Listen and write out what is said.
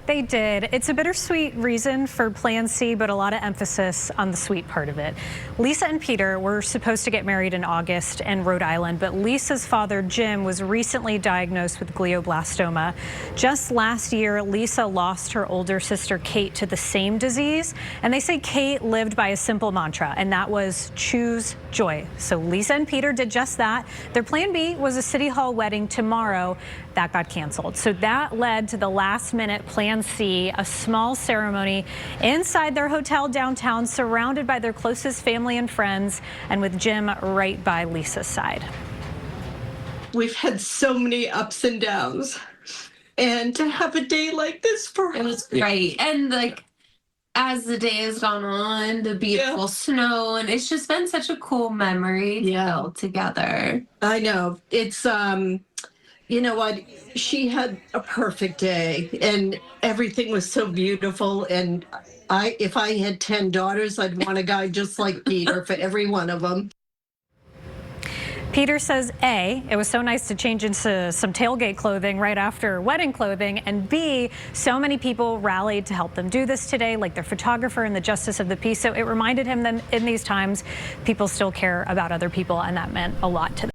They did. It's a bittersweet reason for Plan C, but a lot of emphasis on the sweet part of it. Lisa and Peter were supposed to get married in August in Rhode Island, but Lisa's father, Jim, was recently diagnosed with glioblastoma. Just last year, Lisa lost her older sister, Kate, to the same disease, and they say Kate lived by a simple mantra, and that was choose joy. So Lisa and Peter did just that. Their plan B was a City Hall wedding tomorrow. That got canceled. So that led to the last-minute Plan C, a small ceremony inside their hotel downtown, surrounded by their closest family and friends, and with Jim right by Lisa's side. We've had so many ups and downs, and to have a day like this for It was great. And like as the day has gone on, the beautiful snow, and it's just been such a cool memory to build together. I know. It's you know what? She had a perfect day, and everything was so beautiful. And if I had 10 daughters, I'd want a guy just like Peter for every one of them. Peter says, A, it was so nice to change into some tailgate clothing right after wedding clothing, and B, so many people rallied to help them do this today, like their photographer and the Justice of the Peace. So it reminded him that in these times, people still care about other people, and that meant a lot to them.